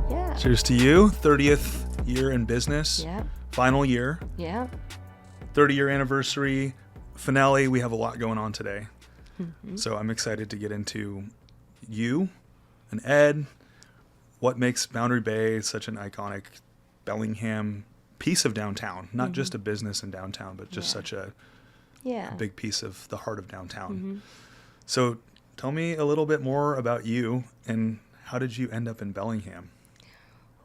Yeah. Cheers to you. 30th year in business. Yeah. Final year. Yeah. 30-year anniversary. Finale. We have a lot going on today. Mm-hmm. So I'm excited to get into you and Ed. What makes Boundary Bay such an iconic Bellingham piece of downtown? Not just a business in downtown, but just such a big piece of the heart of downtown. Mm-hmm. So tell me a little bit more about you and how did you end up in Bellingham?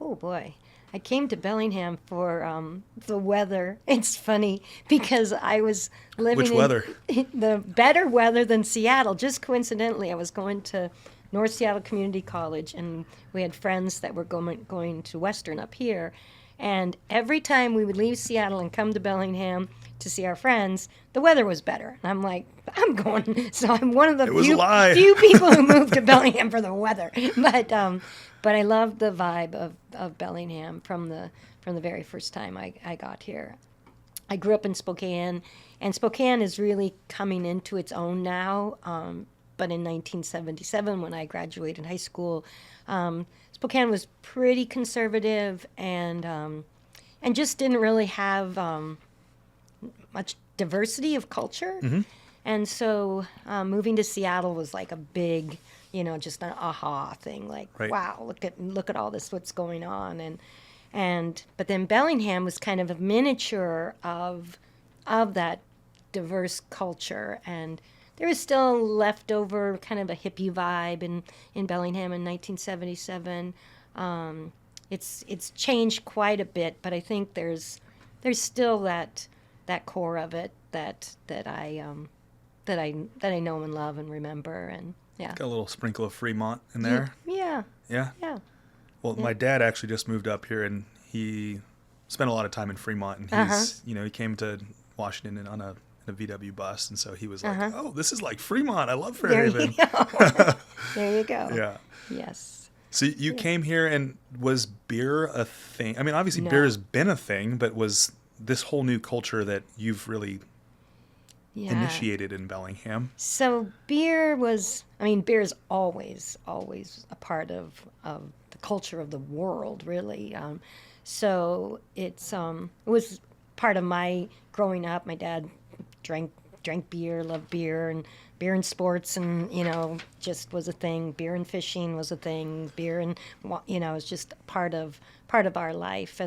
Oh boy. I came to Bellingham for the weather. It's funny because I was living Which weather? The better weather than Seattle. Just coincidentally, I was going to North Seattle Community College, and we had friends that were going to Western up here. And every time we would leave Seattle and come to Bellingham to see our friends, the weather was better. And I'm like, I'm going. So I'm one of the few people who moved to Bellingham for the weather. But I loved the vibe of Bellingham from the very first time I got here. I grew up in Spokane, and Spokane is really coming into its own now. But in 1977, when I graduated high school, Spokane was pretty conservative and just didn't really have much diversity of culture. Mm-hmm. And so moving to Seattle was like a big, just an aha thing. Like, wow, look at all this, what's going on. But then Bellingham was kind of a miniature of that diverse culture, and there was still leftover kind of a hippie vibe in Bellingham in 1977. It's changed quite a bit, but I think there's still that core of it that I know and love and remember, and got a little sprinkle of Fremont in there. Yeah. Well, my dad actually just moved up here, and he spent a lot of time in Fremont, and he's he came to Washington on a VW bus, and so he was like, "Oh, this is like Fremont. I love Fairhaven." There you go. Yeah. Yes. So you came here, and was beer a thing? I mean, obviously beer has been a thing, but was this whole new culture that you've really initiated in Bellingham? So beer is always a part of the culture of the world, really. So it was part of my growing up. My dad drank beer, loved beer, and beer and sports, and just was a thing. Beer and fishing was a thing. Beer and was just part of our life.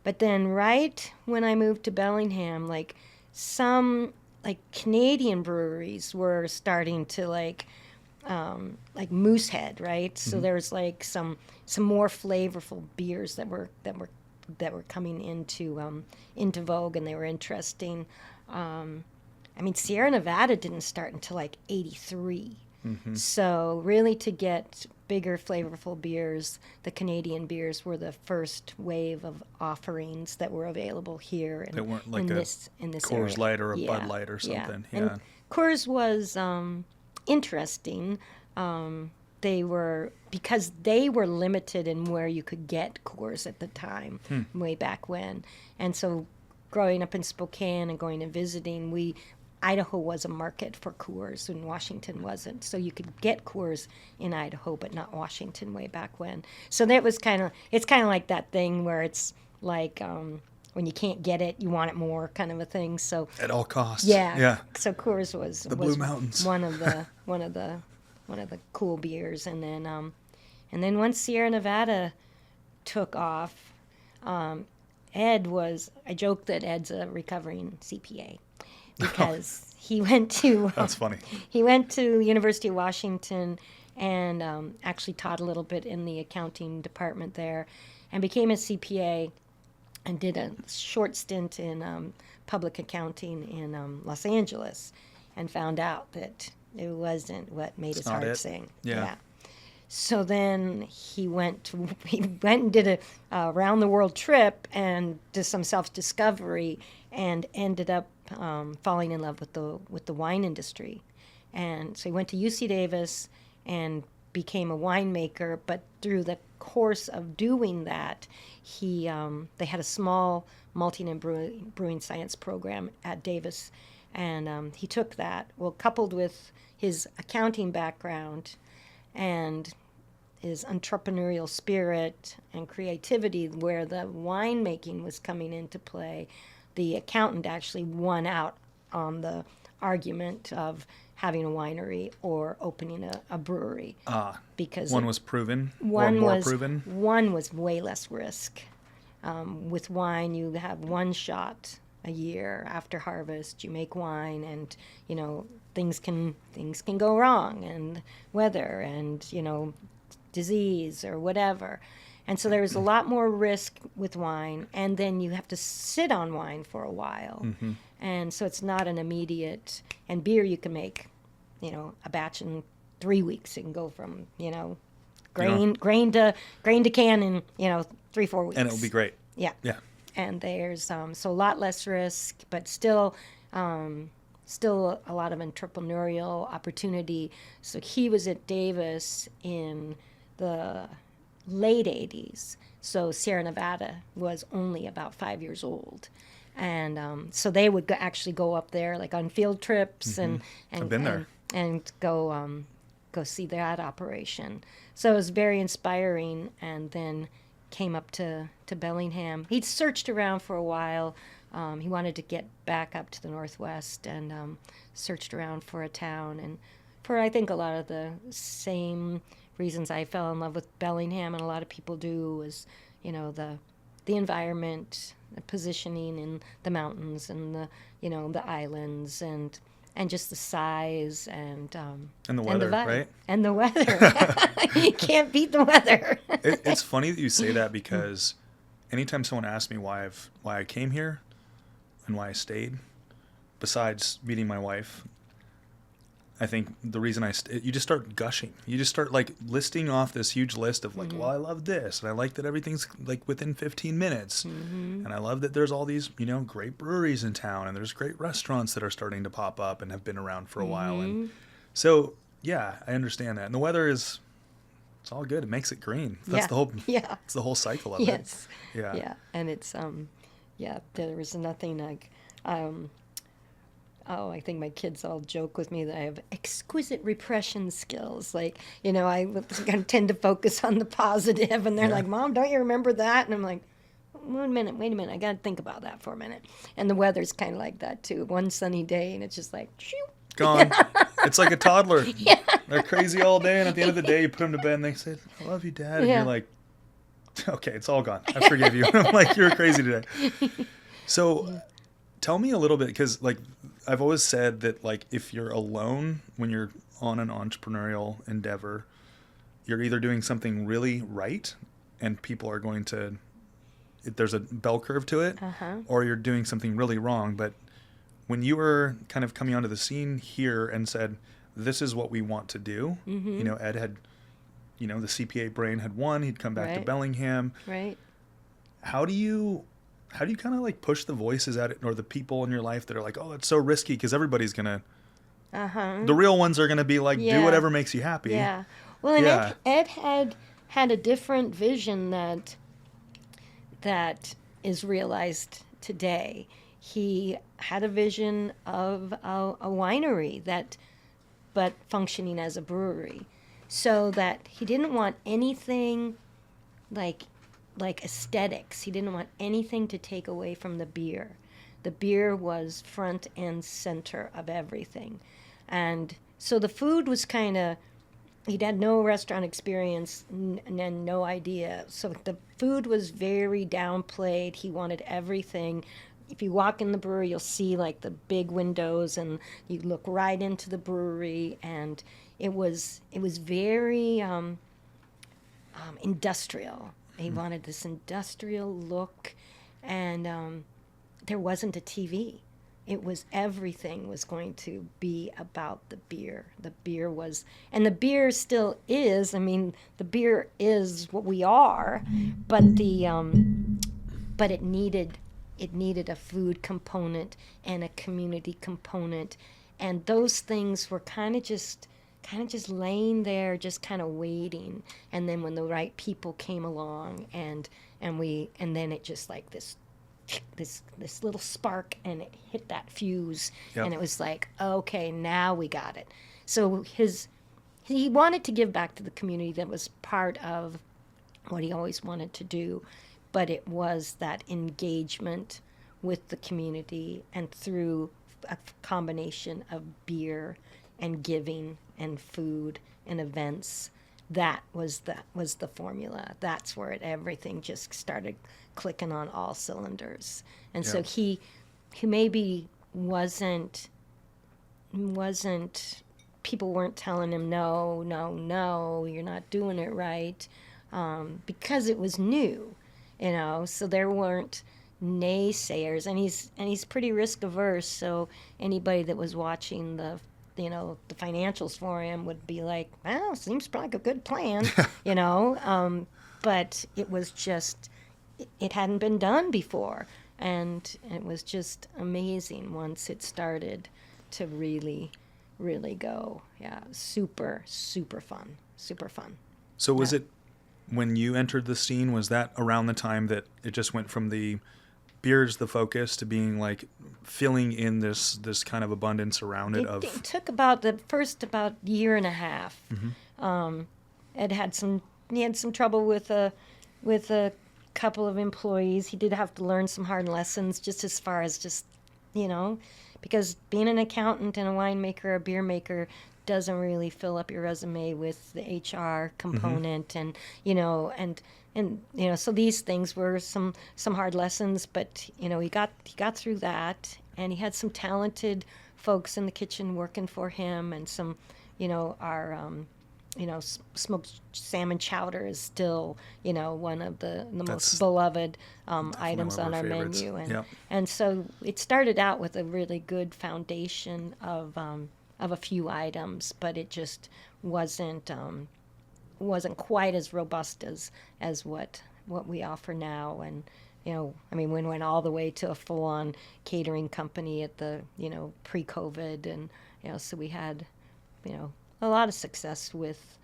But then right when I moved to Bellingham, some Canadian breweries were starting to like Moosehead, right? So there's some more flavorful beers that were coming into vogue, and they were interesting. Sierra Nevada didn't start until 83. Mm-hmm. So really, to get bigger flavorful beers, the Canadian beers were the first wave of offerings that were available here. They weren't like in this Coors area. Light or a Bud Light or something. Yeah. And Coors was interesting. Because they were limited in where you could get Coors at the time, way back when. And so growing up in Spokane and going and visiting, Idaho was a market for Coors and Washington wasn't. So you could get Coors in Idaho, but not Washington way back when. So that was it's kind of like that thing where it's like when you can't get it, you want it more, kind of a thing. So at all costs. Yeah. So Coors was Blue Mountains. one of the cool beers, and then once Sierra Nevada took off, I joke that Ed's a recovering CPA because he went to that's funny. He went to University of Washington and actually taught a little bit in the accounting department there, and became a CPA, and did a short stint in public accounting in Los Angeles, and found out that it wasn't what made his heart sing. Yeah. So then he went and did a round the world trip and did some self-discovery, and ended up falling in love with the wine industry. And so he went to UC Davis and became a winemaker, but through the course of doing that, they had a small multi-name brewing science program at Davis, and he took that, coupled with his accounting background, and entrepreneurial spirit and creativity, where the winemaking was coming into play. The accountant actually won out on the argument of having a winery or opening a brewery. Because one was proven, or one more was proven. one was way less risk. With wine, you have one shot a year after harvest. You make wine, and things can go wrong, and weather, and disease or whatever. And so there's a lot more risk with wine, and then you have to sit on wine for a while. Mm-hmm. And so it's not an immediate. And beer, you can make, a batch in 3 weeks. It can go from, grain to can in 3-4 weeks. And it'll be great. Yeah. Yeah. And there's so a lot less risk, but still a lot of entrepreneurial opportunity. So he was at Davis in the late 80s. So Sierra Nevada was only about 5 years old. And so they would actually go up there like on field trips and I've been there. And go see that operation. So it was very inspiring, and then came up to Bellingham. He'd searched around for a while. He wanted to get back up to the Northwest, and searched around for a town. And for, I think, a lot of the same reasons I fell in love with Bellingham, and a lot of people do, was, the environment, the positioning in the mountains and the islands, and just the size and the weather, right? And the weather. You can't beat the weather. It's funny that you say that, because anytime someone asks me why I came here and why I stayed, besides meeting my wife, I think the reason you just start gushing. You just start like listing off this huge list of like, well, I love this, and I like that everything's like within 15 minutes, and I love that there's all these great breweries in town, and there's great restaurants that are starting to pop up and have been around for a while, and so yeah, I understand that. And the weather it's all good. It makes it green. That's the whole it's the whole cycle of it. Yeah, and it's there was nothing like. I think my kids all joke with me that I have exquisite repression skills. Like, I tend to focus on the positive, and they're like, Mom, don't you remember that? And I'm like, wait a minute, I got to think about that for a minute. And the weather's kind of like that, too. One sunny day, and it's just like, shoo. Gone. It's like a toddler. They're crazy all day, and at the end of the day, you put them to bed, and they say, I love you, Dad. And you're like, okay, it's all gone. I forgive you. I'm like, you're crazy today. So tell me a little bit, because like I've always said that like if you're alone when you're on an entrepreneurial endeavor, you're either doing something really right and people are going to, there's a bell curve to it, or you're doing something really wrong. But when you were kind of coming onto the scene here and said, this is what we want to do, Ed had, the CPA brain had won, he'd come back to Bellingham. Right. How do you kind of like push the voices at it, or the people in your life that are like, oh, it's so risky, because everybody's going to, the real ones are going to be like, do whatever makes you happy. Yeah. Well, and Ed had a different vision that is realized today. He had a vision of a winery but functioning as a brewery, so that he didn't want anything like aesthetics. He didn't want anything to take away from the beer. The beer was front and center of everything. And so the food was kind of, he'd had no restaurant experience and no idea. So the food was very downplayed. He wanted everything. If you walk in the brewery, you'll see like the big windows, and you look right into the brewery, and it was very industrial. He wanted this industrial look, and there wasn't a TV. It was, everything was going to be about the beer. The beer was, and the beer still is. I mean, the beer is what we are, but but it needed a food component and a community component, and those things were kind of just laying there, just kind of waiting. And then when the right people came along, and then it just like this little spark, and it hit that fuse, and it was like, okay, now we got it. So he wanted to give back to the community. That was part of what he always wanted to do, but it was that engagement with the community and through a combination of beer and giving and food and events. That was the formula. That's where everything just started clicking on all cylinders. And so he maybe wasn't people weren't telling him no, you're not doing it right, because it was new, so there weren't naysayers, and he's pretty risk averse, so anybody that was watching the financials for him would be like, well, seems like a good plan, but it was just, it hadn't been done before, and it was just amazing once it started to really go. Yeah, super fun. So was it, when you entered the scene, was that around the time that it just went from the beer's the focus to being like filling in this kind of abundance around it? It took about the first year and a half. Ed had some trouble with a couple of employees. He did have to learn some hard lessons, just as far as because being an accountant and a winemaker, a beer maker, doesn't really fill up your resume with the HR component, and so these things were some hard lessons, but he got through that, and he had some talented folks in the kitchen working for him, and some our smoked salmon chowder is still one of the most beloved items on our menu, and so it started out with a really good foundation of a few items, but it just wasn't quite as robust as what we offer now. And we went all the way to a full-on catering company at the pre-COVID, and so we had a lot of success with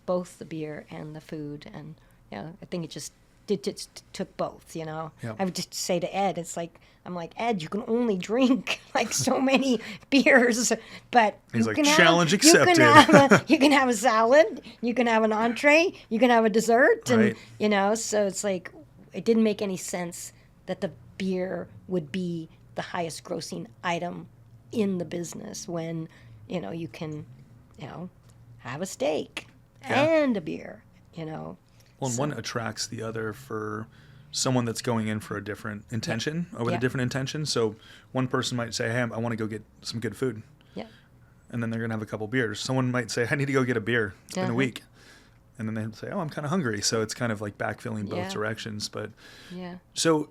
both the beer and the food, and I think it just took both. I would just say to Ed, I'm like, Ed, you can only drink like so many beers, but he's you like, can challenge accepted. You can have a salad, you can have an entree, you can have a dessert, and right. So it's like it didn't make any sense that the beer would be the highest grossing item in the business when you can have a steak and a beer. Well, and one attracts the other for someone that's going in for a different intention or with a different intention. So one person might say, hey, I want to go get some good food. Yeah. And then they're going to have a couple beers. Someone might say, I need to go get a beer in a week. And then they say, oh, I'm kind of hungry. So it's kind of like backfilling both directions. But so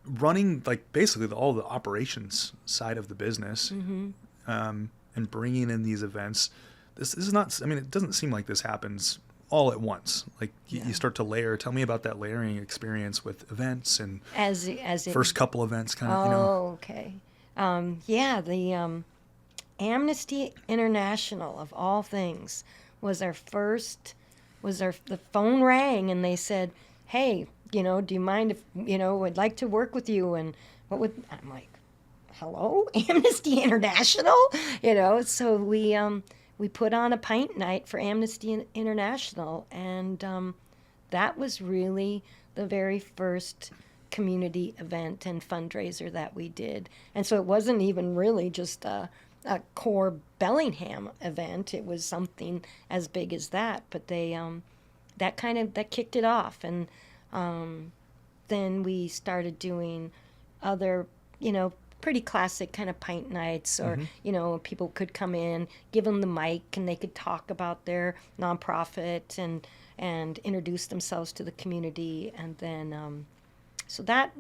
running like basically all the operations side of the business and bringing in these events, this is not, it doesn't seem like this happens all at once. Like you start to layer. Tell me about that layering experience with events and as first couple events kind of, okay. The Amnesty International, of all things, was our first, the phone rang and they said, hey, do you mind if, I'd like to work with you, and I'm like, hello, Amnesty International? So we put on a pint night for Amnesty International, and that was really the very first community event and fundraiser that we did. And so it wasn't even really just a core Bellingham event. It was something as big as that, but they that kicked it off. And then we started doing other, pretty classic kind of pint nights, or people could come in, give them the mic, and they could talk about their nonprofit and introduce themselves to the community. And then so that's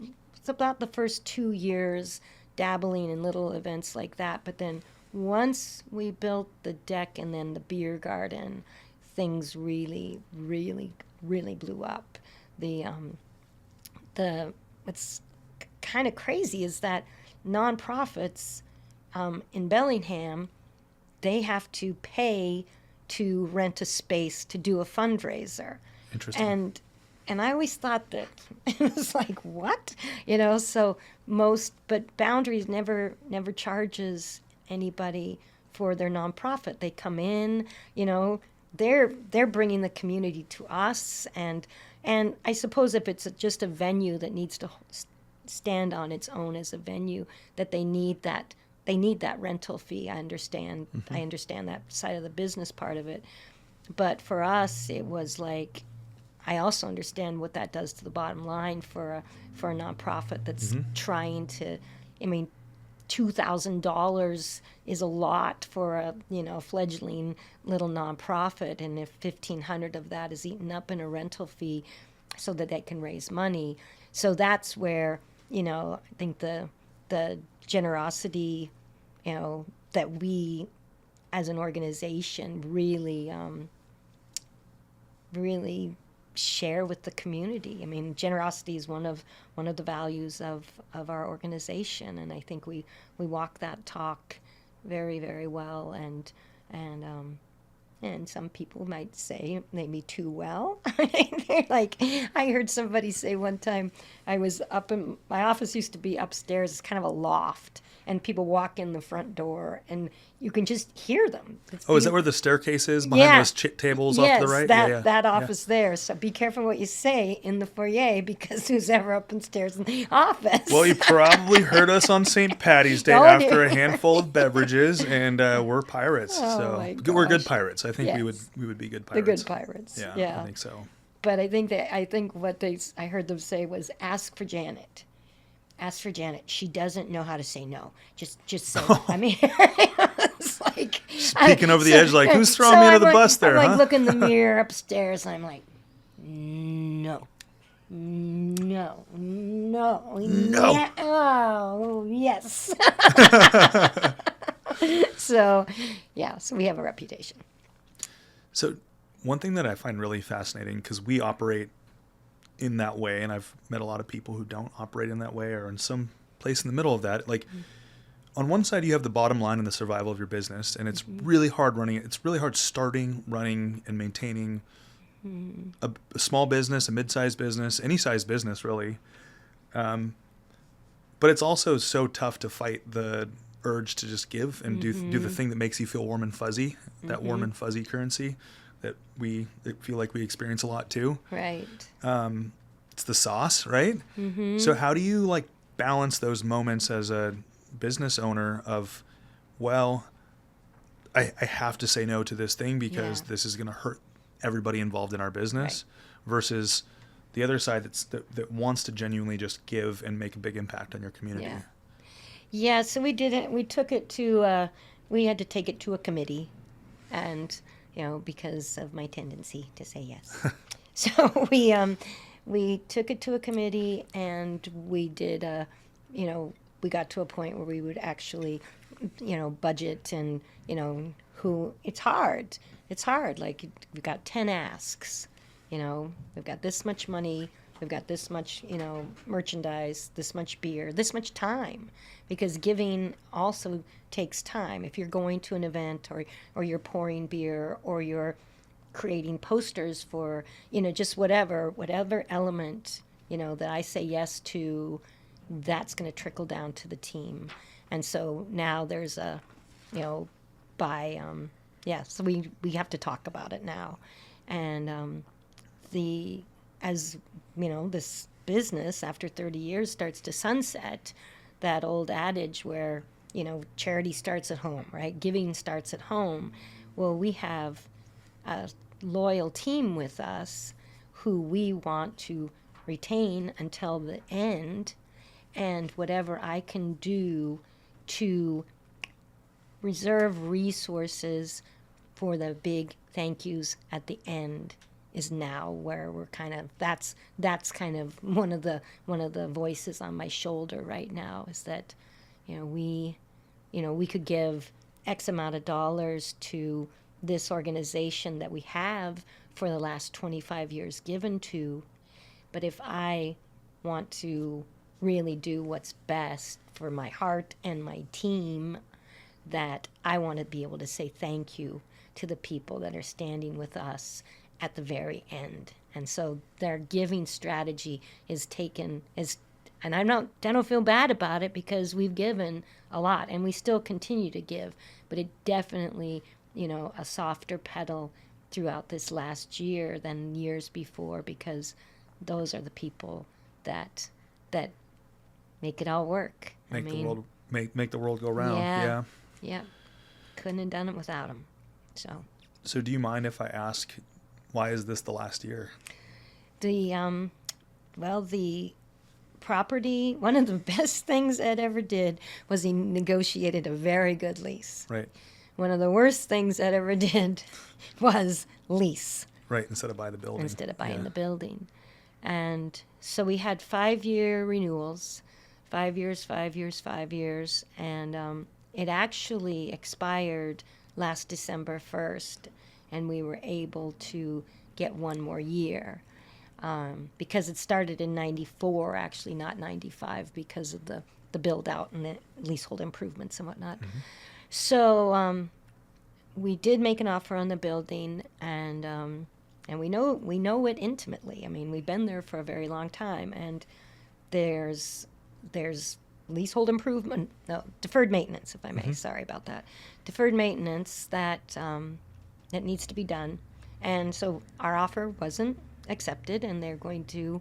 about the first 2 years dabbling in little events like that. But then once we built the deck and then the beer garden, things really blew up. What's kind of crazy is that nonprofits in Bellingham, they have to pay to rent a space to do a fundraiser. Interesting. And I always thought that it was like, what? But Boundaries never charges anybody for their nonprofit. They come in, they're bringing the community to us, and I suppose if it's just a venue that needs to stand on its own as a venue, that they need that rental fee. I understand that side of the business part of it, but for us it was like, I also understand what that does to the bottom line for a nonprofit that's trying to. I mean, $2,000 is a lot for a fledgling little nonprofit, and if $1,500 of that is eaten up in a rental fee, so that they can raise money, so that's where I think the generosity, that we as an organization really really share with the community. I mean, generosity is one of the values of our organization, and I think we walk that talk very, very well, and some people might say maybe too well. They're like, I heard somebody say one time, I was up in my office, used to be upstairs, it's kind of a loft, and people walk in the front door and you can just hear them. Is that where the staircase is, behind those tables off to the right? That office there. So be careful what you say in the foyer, because who's ever up upstairs in the office? Well, you probably heard us on St. Patty's Day after a handful of beverages, and we're pirates. Oh, so we're good pirates. I think we would be good pirates. The good pirates. Yeah, I think so. But I think what I heard them say was, ask for Janet. Ask for Janet. She doesn't know how to say no. Just say. I mean, it's like peeking over the edge, like, who's throwing me under the bus there? I'm like, look in the mirror upstairs, and I'm like, no. Yeah, oh, yes. So we have a reputation. So one thing that I find really fascinating, because we operate in that way, and I've met a lot of people who don't operate in that way, or in some place in the middle of that. Like, on one side you have the bottom line and the survival of your business, and it's really hard running it. It's really hard starting, running, and maintaining a small business, a mid-sized business, any size business really. But it's also so tough to fight the urge to just give and do the thing that makes you feel warm and fuzzy, that warm and fuzzy currency that we feel like we experience a lot too. Right. It's the sauce, right? So how do you like balance those moments as a business owner of, well, I have to say no to this thing because this is going to hurt everybody involved in our business, versus the other side that wants to genuinely just give and make a big impact on your community? Yeah, so we did it. We took it to, we had to take it to a committee, and because of my tendency to say yes. So we took it to a committee, and we did we got to a point where we would actually budget, and who it's hard. Like, we've got 10 asks, we've got this much money, we've got this much merchandise, this much beer, this much time, because giving also takes time. If you're going to an event, or you're pouring beer, or you're creating posters for just whatever element that I say yes to, that's going to trickle down to the team. And so now there's a so we have to talk about it now. And this business after 30 years starts to sunset, that old adage where charity starts at home, right? Giving starts at home. Well, we have a loyal team with us who we want to retain until the end, and whatever I can do to reserve resources for the big thank yous at the end is now where we're kind of, that's kind of one of the voices on my shoulder right now, is that we could give X amount of dollars to this organization that we have for the last 25 years given to, but if I want to really do what's best for my heart and my team, that I want to be able to say thank you to the people that are standing with us at the very end. And so their giving strategy is taken as, and I don't feel bad about it, because we've given a lot and we still continue to give, but it definitely, a softer pedal throughout this last year than years before, because those are the people that make it all work. Make the world go round. Yeah. Couldn't have done it without them. So do you mind if I ask, why is this the last year? The property, one of the best things Ed ever did was he negotiated a very good lease. Right. One of the worst things Ed ever did was lease. Right, instead of buy the building. The building. And so we had 5-year renewals, 5 years, 5 years, 5 years, and it actually expired last December 1st, and we were able to get one more year. Because it started in 94, actually, not 95, because of the build out and the leasehold improvements and whatnot. Mm-hmm. So we did make an offer on the building, and we know it intimately. I mean, we've been there for a very long time, and there's leasehold improvement, no, deferred maintenance, if I may. Mm-hmm. Sorry about that. Deferred maintenance that needs to be done, and so our offer wasn't accepted, and they're going to,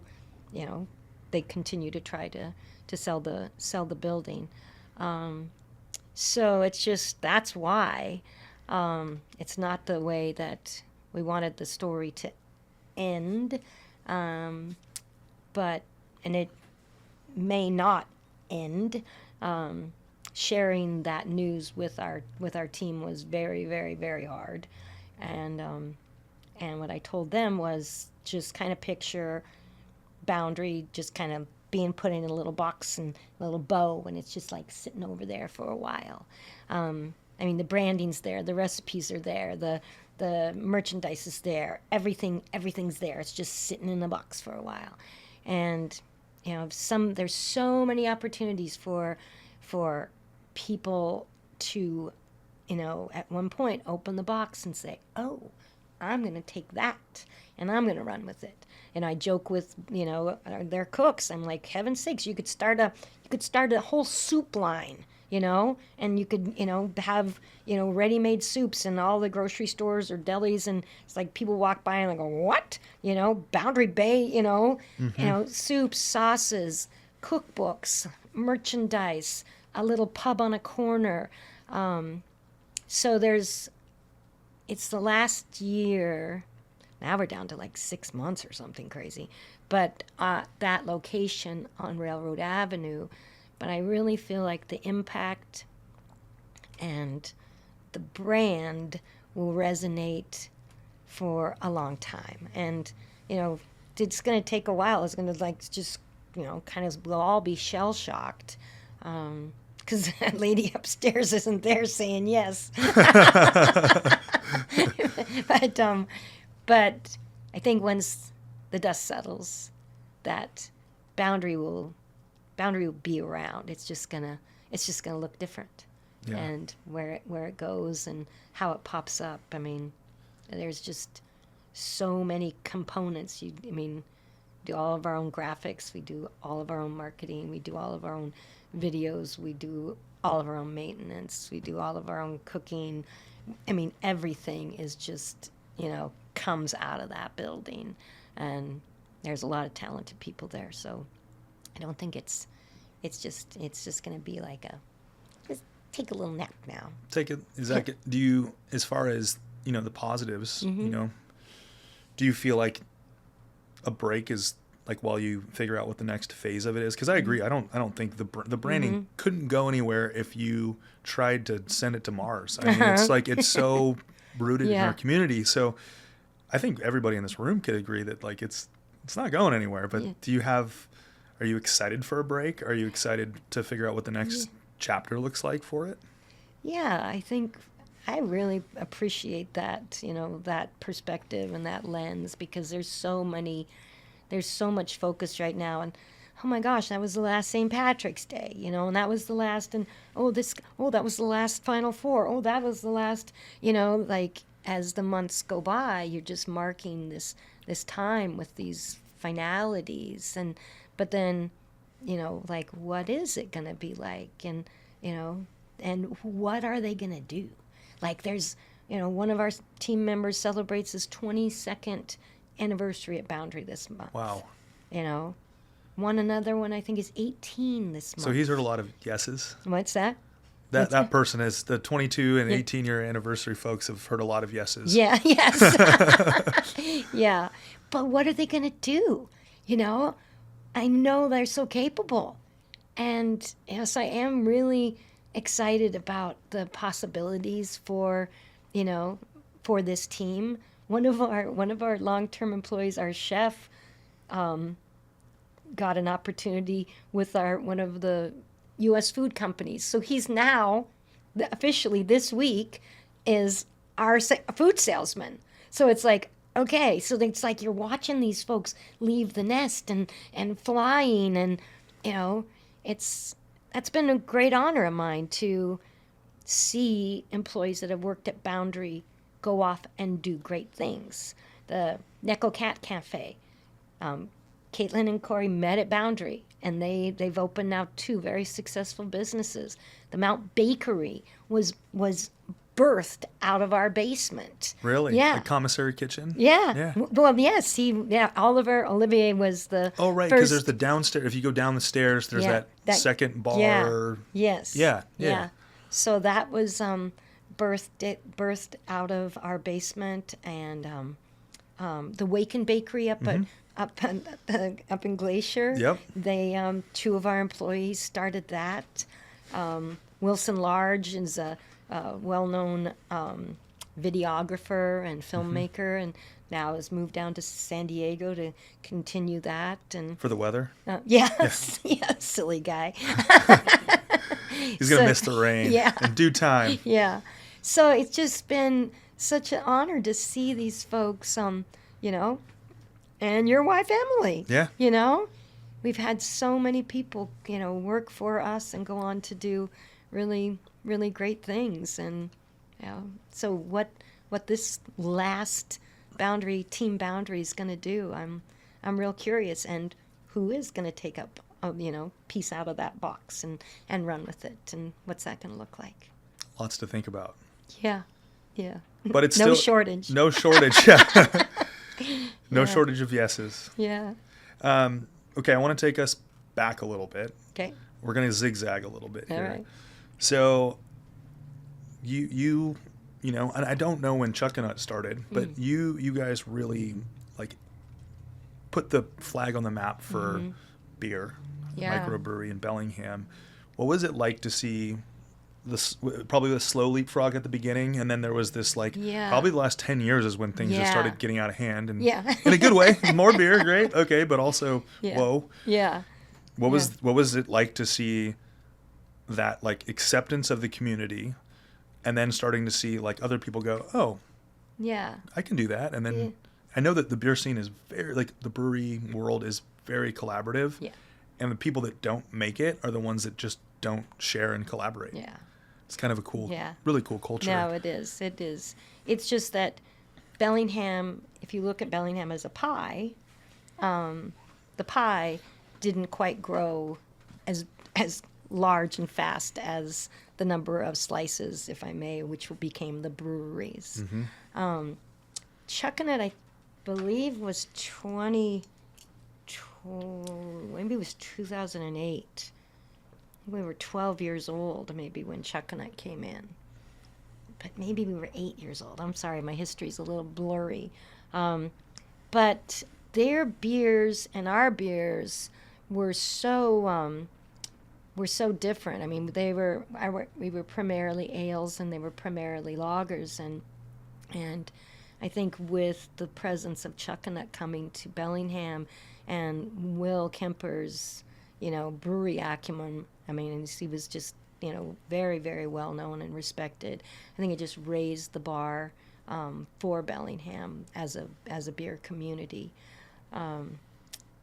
they continue to try to sell the building. So it's just, that's why it's not the way that we wanted the story to end, but it may not end. Sharing that news with our team was very, very, very hard, and what I told them was just kind of picture Boundary just kind of being put in a little box and a little bow, and it's just like sitting over there for a while. I mean, the branding's there, the recipes are there, the merchandise is there, everything's there. It's just sitting in the box for a while, and there's so many opportunities for people to, at one point open the box and say, oh, I'm going to take that and I'm going to run with it. And I joke with, their cooks. I'm like, heaven's sakes, you could start a whole soup line, and you could, have, ready-made soups in all the grocery stores or delis. And it's like people walk by and they go, what? Boundary Bay, Mm-hmm. Soups, sauces, cookbooks, merchandise, a little pub on a corner. So it's the last year. Now we're down to like 6 months or something crazy. But that location on Railroad Avenue, but I really feel like the impact and the brand will resonate for a long time. And, it's going to take a while. It's going to kind of, we'll all be shell-shocked. Because that lady upstairs isn't there saying yes. But I think once the dust settles, that boundary will be around. It's just gonna look different, yeah. And where it goes and how it pops up. I mean, there's just so many components. Do all of our own graphics. We do all of our own marketing. We do all of our own videos. We do all of our own maintenance. We do all of our own cooking. I mean, everything is just, comes out of that building. And there's a lot of talented people there. So I don't think it's just going to be like just take a little nap now. Do you, as far as, the positives, Mm-hmm. Do you feel like a break is like while you figure out what the next phase of it is? Because I agree. I don't think the branding Mm-hmm. couldn't go anywhere if you tried to send it to Mars. I mean, it's like, it's so rooted in our community. So I think everybody in this room could agree that like it's not going anywhere. But are you excited for a break? Are you excited to figure out what the next chapter looks like for it? Yeah, I think I really appreciate that, that perspective and that lens, because there's so much focus right now, and oh my gosh, that was the last St. Patrick's Day, and that was the last, and that was the last Final Four, that was the last, like as the months go by, you're just marking this time with these finalities, but then, like what is it gonna be like, and and what are they gonna do? Like there's one of our team members celebrates his 22nd anniversary at Boundary this month. Wow. Another one I think is 18 this month. So he's heard a lot of yeses. What's that? That person is the 22 and 18-year anniversary folks have heard a lot of yeses. Yeah, yes. Yeah. But what are they going to do? I know they're so capable. And yes, I am really excited about the possibilities for this team. One of our long-term employees, our chef, got an opportunity with one of the U.S. food companies. So he's now, officially this week, is our food salesman. So it's like, okay, so it's like you're watching these folks leave the nest and flying, and, that's been a great honor of mine to see employees that have worked at Boundary go off and do great things. The Necco Cat Cafe, Caitlin and Corey met at Boundary, and they've opened now 2 very successful businesses. The Mount Bakery was birthed out of our basement. Really? Yeah. The commissary kitchen? Yeah. Well, yes. Olivier was the Oh, right, because there's the downstairs. If you go down the stairs, there's that second bar. Yeah. Yes. Yeah. So that was birthed out of our basement, and the Waken Bakery up in Glacier. Yep. They 2 of our employees started that. Wilson Large is a well-known videographer and filmmaker, and now has moved down to San Diego to continue that. And For the weather? yes, silly guy. He's going to miss the rain in due time. Yeah. So it's just been such an honor to see these folks, and your wife, Emily. Yeah. We've had so many people, work for us and go on to do really, really great things. And, so what this last Team Boundary is going to do, I'm real curious. And who is going to take up, piece out of that box and run with it? And what's that going to look like? Lots to think about. Yeah. But it's no still shortage. No shortage. Yeah. No shortage of yeses. Yeah. Okay, I want to take us back a little bit. Okay. We're going to zigzag a little bit here. All right. So you and I don't know when Chuckanut started, but you guys really put the flag on the map for beer, microbrewery in Bellingham. What was it like to see probably the slow leapfrog at the beginning, and then there was this probably the last 10 years is when things just started getting out of hand, and in a good way. More beer, great, okay, but also whoa. Yeah. What was it like to see that acceptance of the community, and then starting to see other people go, oh, yeah, I can do that, and then I know that the beer scene is very the brewery world is very collaborative, and the people that don't make it are the ones that just don't share and collaborate. Yeah. It's kind of a cool, really cool culture. No, it is. It is. It's just that Bellingham, if you look at Bellingham as a pie, the pie didn't quite grow as large and fast as the number of slices, if I may, which became the breweries. Chuckanut, I believe, was maybe it was 2008. We were 12 years old, maybe, when Chuckanut came in. But maybe we were 8 years old. I'm sorry, my history's a little blurry. But their beers and our beers were so different. I mean, we were primarily ales, and they were primarily lagers, and I think with the presence of Chuckanut coming to Bellingham and Will Kemper's, brewery acumen, I mean, he was just, very, very well known and respected. I think it just raised the bar for Bellingham as a beer community.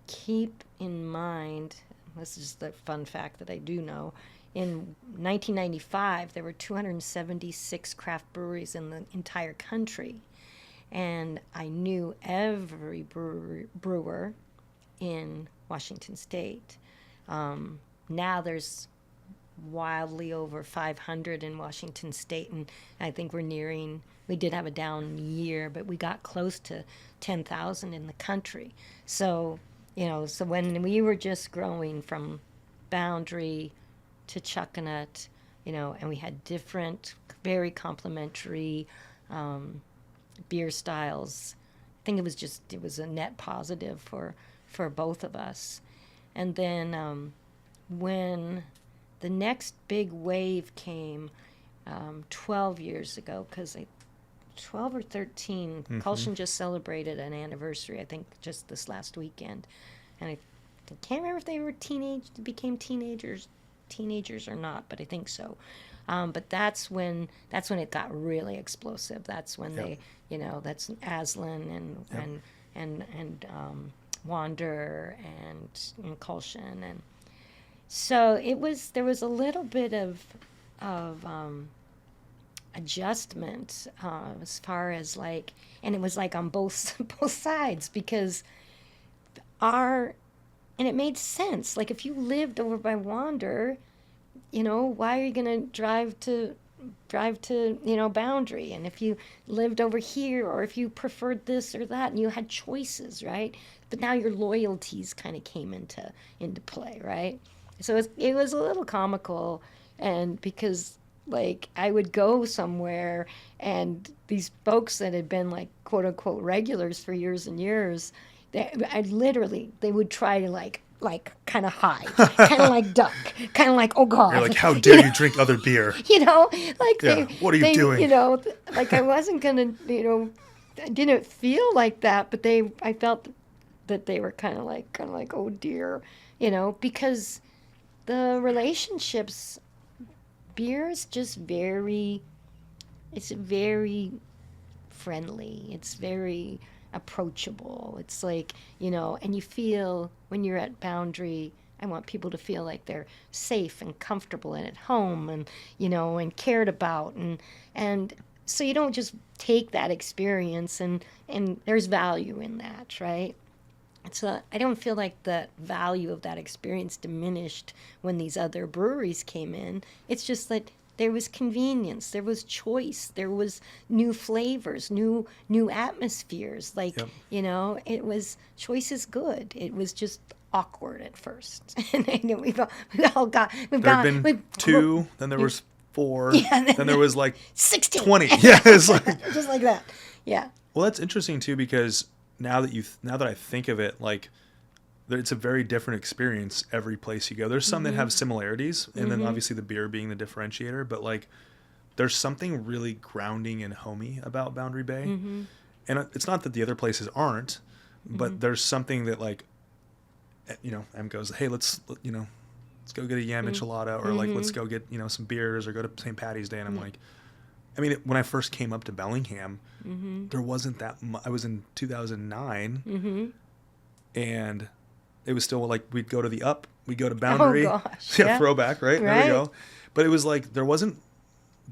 Keep in mind, this is the fun fact that I do know, in 1995 there were 276 craft breweries in the entire country, and I knew every brewer in Washington State. Now there's wildly over 500 in Washington State, and I think we're nearing we did have a down year, but we got close to 10,000 in the country. So, so when we were just growing from Boundary to Chuckanut, and we had different, very complementary beer styles. I think it was a net positive for both of us. And then when the next big wave came 12 years ago, because 12 or 13, Colson just celebrated an anniversary, I think, just this last weekend. And I can't remember if they became teenagers or not, but I think so. But that's when it got really explosive. That's when they, that's Aslan and Wander and Colson, and so there was a little bit of adjustment as far as and it was on both sides, because and it made sense. If you lived over by Wander, why are you going to drive to Boundary? And if you lived over here, or if you preferred this or that, and you had choices, right? But now your loyalties kind of came into play, right? So it was a little comical, and because I would go somewhere, and these folks that had been quote unquote regulars for years and years, they would try to kind of hide, kind of duck, kind of oh God. You're how dare you drink other beer? What are you doing? I wasn't gonna, I didn't feel like that, but I felt that they were kind of oh dear, because the relationships, beer is just it's very friendly. It's very approachable. It's and you feel when you're at Boundary, I want people to feel like they're safe and comfortable and at home, and and cared about, and so you don't just take that experience, and there's value in that, right? So I don't feel like the value of that experience diminished when these other breweries came in. It's just that there was convenience, there was choice, there was new flavors, new atmospheres. Yep. It was, choice is good. It was just awkward at first. And we've There had been 2, then there was 4, then there was 16. 20. Yeah, it's just like that. Yeah. Well, that's interesting too, because now that I think of it, it's a very different experience every place you go. There's some that have similarities, and then obviously the beer being the differentiator, but there's something really grounding and homey about Boundary Bay. And it's not that the other places aren't, but there's something that Em goes, hey, let's go get a yam enchilada, or let's go get some beers, or go to St. Patty's Day, and I'm when I first came up to Bellingham, there wasn't that much. I was in 2009, and it was still we'd go to the Up, we'd go to Boundary. Oh gosh. Yeah, throwback, right? There we go. But it was there wasn't,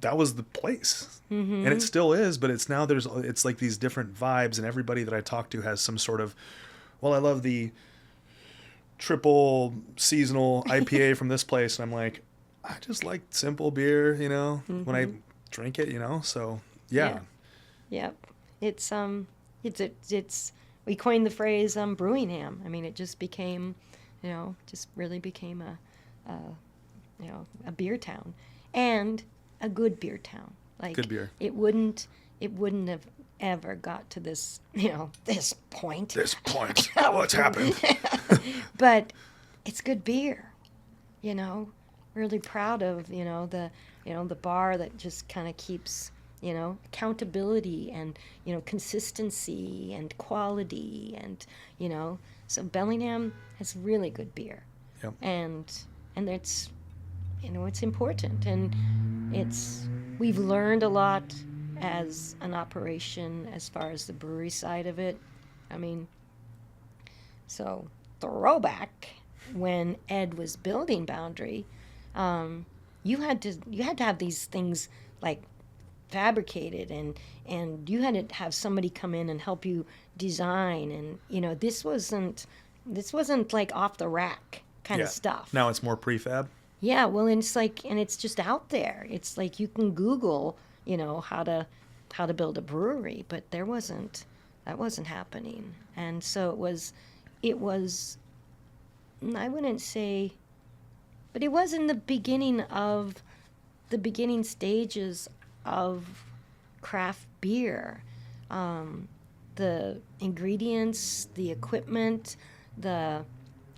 that was the place. And it still is, but it's now it's these different vibes, and everybody that I talk to has some sort of, I love the triple seasonal IPA from this place, and I'm I just like simple beer, when I drink it, so yeah. Yep. It's we coined the phrase Brewingham. I mean, it just became, just really became a beer town, and a good beer town. Good beer. It wouldn't have ever got to this, this point. What's happened? But it's good beer, really proud of, the bar that just kind of keeps, accountability and, consistency and quality, and, so Bellingham has really good beer. Yep. And it's, it's important, and we've learned a lot as an operation as far as the brewery side of it. I mean, so throwback, when Ed was building Boundary, you had to have these things fabricated, and you had to have somebody come in and help you design, and this wasn't off the rack kind of stuff. Now it's more prefab. Yeah, well, and it's and it's just out there. It's you can Google, how to how to build a brewery, but that wasn't happening. And so it was, I wouldn't say, but it was in the beginning stages of craft beer. The ingredients, the equipment, the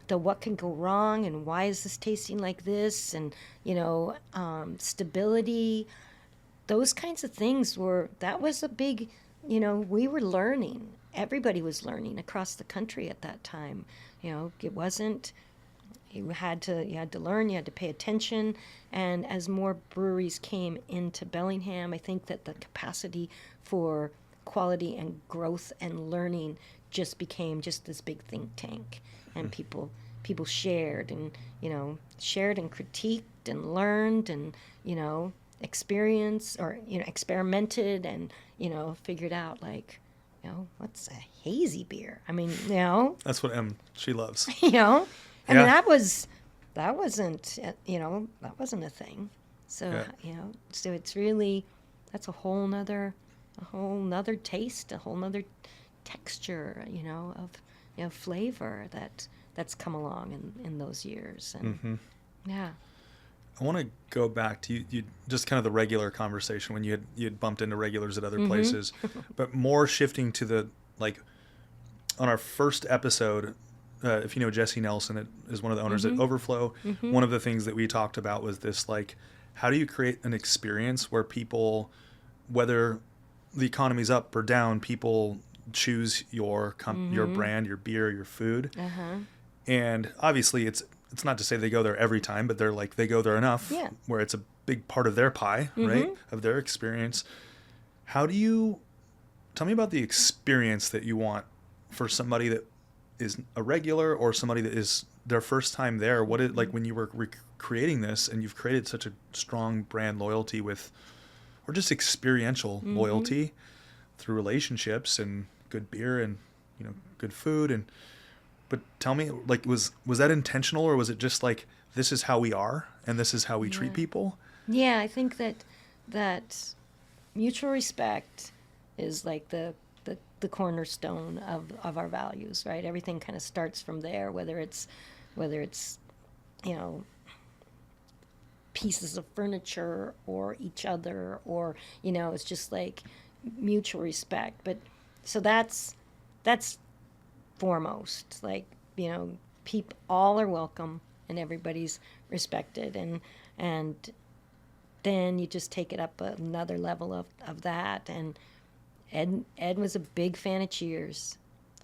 what can go wrong and why is this tasting like this, and stability, those kinds of things that was a big, we were learning. Everybody was learning across the country at that time. It wasn't, you had to learn, you had to pay attention. And as more breweries came into Bellingham, I think that the capacity for quality and growth and learning just became just this big think tank. And people shared and critiqued and learned and experienced or experimented and figured out, like, what's a hazy beer? I mean, That's what she loves. I mean, that wasn't a thing. So so it's really, that's a whole nother taste, a whole nother texture, of flavor that's come along in those years. And yeah. I want to go back to you just kind of the regular conversation when you had bumped into regulars at other places, but more shifting to the, like, on our first episode, if you know Jesse Nelson is one of the owners at Overflow. One of the things that we talked about was this, like, how do you create an experience where people, whether the economy's up or down, people choose your brand, your beer, your food. And obviously it's not to say they go there every time, but they go there enough where it's a big part of their pie, right? Of their experience. How do you, tell me about the experience that you want for somebody that is a regular or somebody that is their first time there. What it like when you were creating this and you've created such a strong brand loyalty with, or just experiential loyalty through relationships and good beer and, good food. But tell me, like, was that intentional, or was it just like, this is how we are and this is how we treat people? Yeah, I think that mutual respect is like the cornerstone of our values, right? Everything kind of starts from there, whether it's pieces of furniture or each other, or it's just like mutual respect. But so that's foremost, like, people all are welcome and everybody's respected, and then you just take it up another level of that. And Ed was a big fan of Cheers,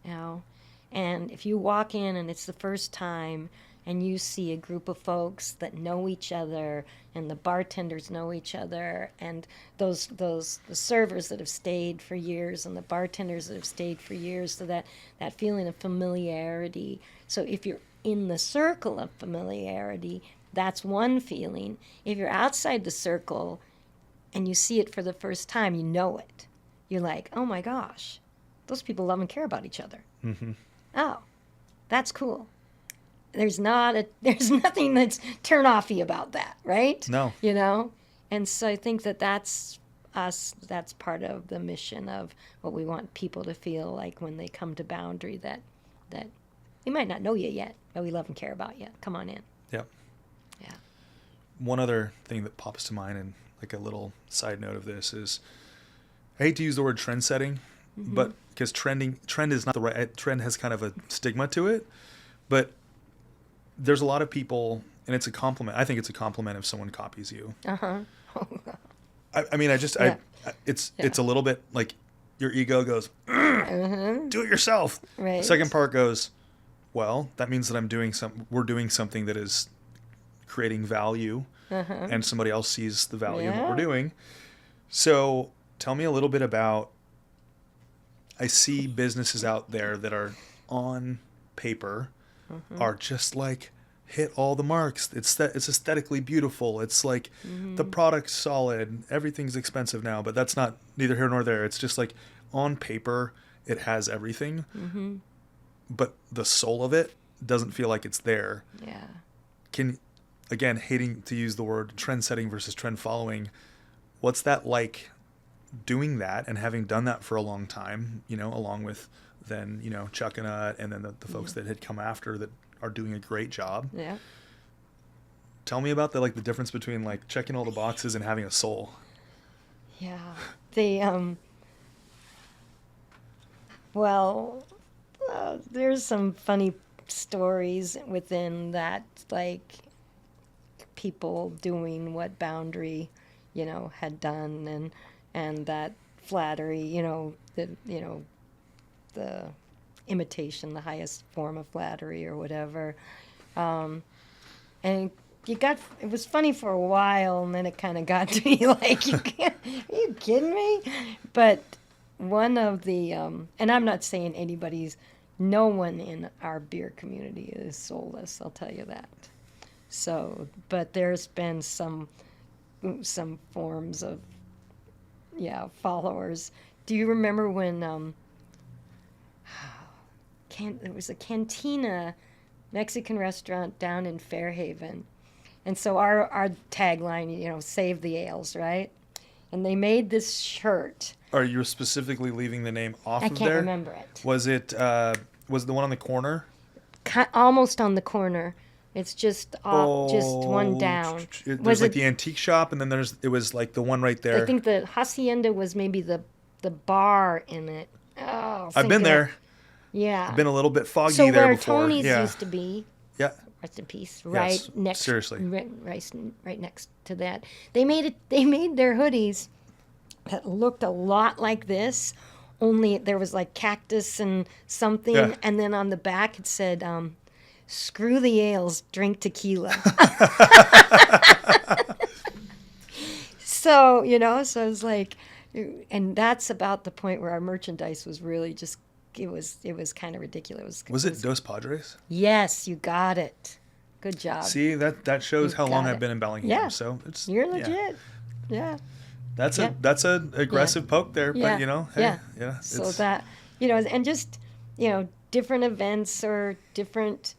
and if you walk in and it's the first time and you see a group of folks that know each other, and the bartenders know each other, and the servers that have stayed for years, and the bartenders that have stayed for years, so that feeling of familiarity. So if you're in the circle of familiarity, that's one feeling. If you're outside the circle and you see it for the first time, you know it. You're like, oh my gosh, those people love and care about each other. Oh, that's cool. There's nothing that's turn-offy about that, right? No. And so I think that's us. That's part of the mission of what we want people to feel like when they come to Boundary, that we might not know you yet, but we love and care about you. Come on in. Yep. Yeah. One other thing that pops to mind, and like a little side note of this, is I hate to use the word trend setting, but because trend is not the right, trend has kind of a stigma to it, but there's a lot of people, and it's a compliment. I think it's a compliment if someone copies you. I mean, it's a little bit like your ego goes, do it yourself. Right. The second part goes, well, that means that we're doing something that is creating value, and somebody else sees the value in what we're doing. So tell me a little bit about, I see businesses out there that are on paper are just like hit all the marks. It's aesthetically beautiful. It's like the product's solid. Everything's expensive now, but that's not neither here nor there. It's just like on paper, it has everything, but the soul of it doesn't feel like it's there. Yeah. Again, hating to use the word trend setting versus trend following, what's that like doing that and having done that for a long time, along with then, Chuck and then the folks that had come after that are doing a great job. Yeah. Tell me about the difference between like checking all the boxes and having a soul. Yeah. Well, there's some funny stories within that, like people doing what Boundary, had done, and that flattery, the imitation, the highest form of flattery or whatever. And it was funny for a while, and then it kind of got to be like, are you kidding me? But one of the, and I'm not saying no one in our beer community is soulless, I'll tell you that. So, but there's been some forms of, followers. Do you remember when, there was a cantina Mexican restaurant down in Fairhaven. And so our tagline, save the ales, right? And they made this shirt. Are you specifically leaving the name off of there? I can't remember it. Was it, was the one on the corner? Almost on the corner. It's just one down. There's the antique shop, and then it was like the one right there. I think the Hacienda was maybe the bar in it. Oh, I've been there. Yeah. I've been a little bit foggy there before. So where Tony's used to be. Yeah. Rest in peace. Yes, next. Seriously. Right next to that. They made their hoodies that looked a lot like this, only there was like cactus and something, and then on the back it said, "Screw the ales, drink tequila." So so it's like, and that's about the point where our merchandise was really just. It was kind of ridiculous. Was it Dos Padres? Yes, you got it. Good job. See, that shows how long I've been in Bellingham. Yeah. So You're legit. Yeah. That's a aggressive poke there, but hey, So that and just different events or different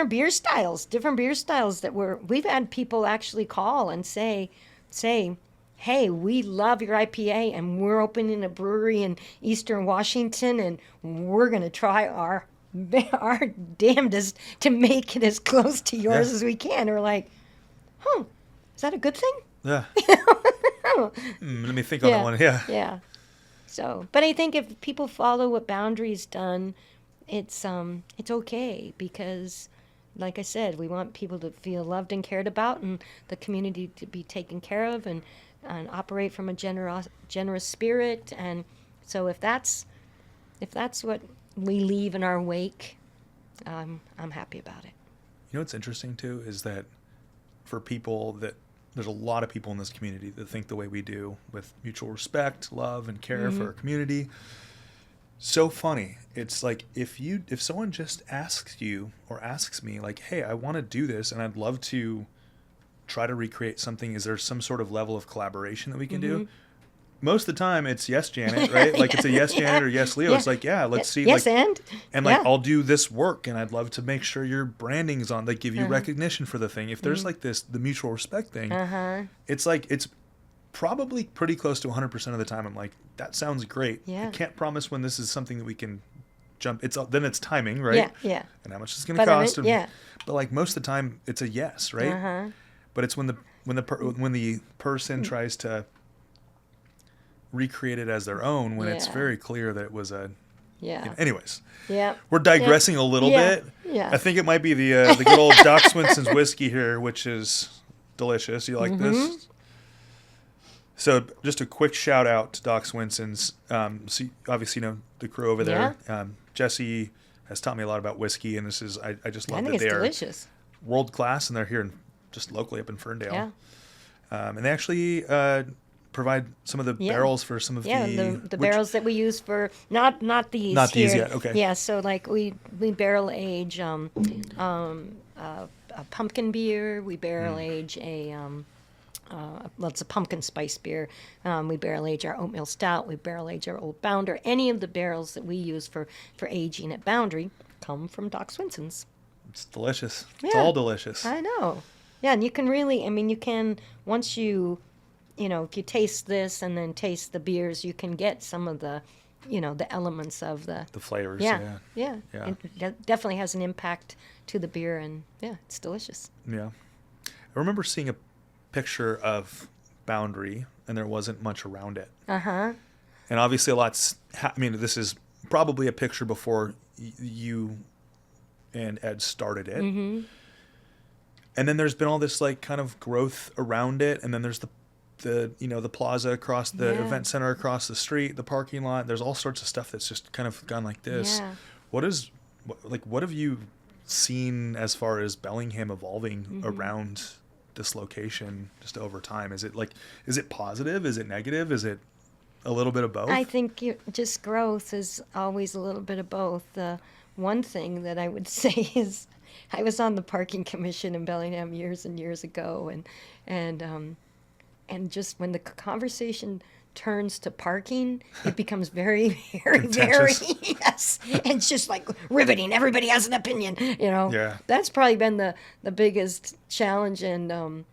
beer styles that we've had people actually call and say, hey, we love your IPA, and we're opening a brewery in Eastern Washington, and we're going to try our damnedest to make it as close to yours as we can. We're like, is that a good thing? Yeah. Let me think on that one. Yeah. Yeah. So, but I think if people follow what Boundary's done, it's okay, because, like I said, we want people to feel loved and cared about, and the community to be taken care of, and operate from a generous spirit. And so if that's what we leave in our wake, I'm happy about it. What's interesting too is that for people that there's a lot of people in this community that think the way we do, with mutual respect, love, and care for our community. So funny. It's like if someone just asks you or asks me like, hey, I want to do this and I'd love to try to recreate something, is there some sort of level of collaboration that we can do? Most of the time it's yes, Janet, right? Like it's a yes, Janet, or yes, Leo. It's like, let's see. Yes, and I'll do this work, and I'd love to make sure your branding is on, like give you recognition for the thing. If there's like the mutual respect thing, it's like, it's probably pretty close to 100% of the time I'm like, that sounds great. I can't promise when this is something that we can jump. Then it's timing, right? Yeah. And how much it's going to cost. But like most of the time it's a yes, right? But it's when the person tries to recreate it as their own, when it's very clear that it was a. Anyways. Yeah. We're digressing a little bit. Yeah. I think it might be the good old Doc Swinson's whiskey here, which is delicious. You like this? So just a quick shout out to Doc Swinson's. So obviously the crew over there. Jesse has taught me a lot about whiskey, and this is I just love that they're delicious. World class, and they're here just locally up in Ferndale. And they actually provide some of the barrels for some of the barrels that we use for not these these yet. Okay. So like we barrel age a pumpkin beer. We barrel age it's a pumpkin spice beer. We barrel age our oatmeal stout. We barrel age our Old Bounder. Any of the barrels that we use for aging at Boundary come from Doc Swinson's. It's delicious. It's all delicious. I know. Yeah, and you can really, once you if you taste this and then taste the beers, you can get some of the, the elements of the flavors. Yeah. Yeah. It definitely has an impact to the beer, and it's delicious. Yeah. I remember seeing a picture of Boundary, and there wasn't much around it. Uh-huh. And obviously this is probably a picture before you and Ed started it. Mm-hmm. And then there's been all this like kind of growth around it, and then there's the the plaza across the event center across the street, the parking lot. There's all sorts of stuff that's just kind of gone like this. Yeah. What have you seen as far as Bellingham evolving around this location just over time? Is it positive? Is it negative? Is it a little bit of both? I think just growth is always a little bit of both. One thing that I would say is I was on the parking commission in Bellingham years and years ago, and just when the conversation turns to parking, it becomes very, very, very, yes. And it's just like riveting. Everybody has an opinion, Yeah. That's probably been the biggest challenge and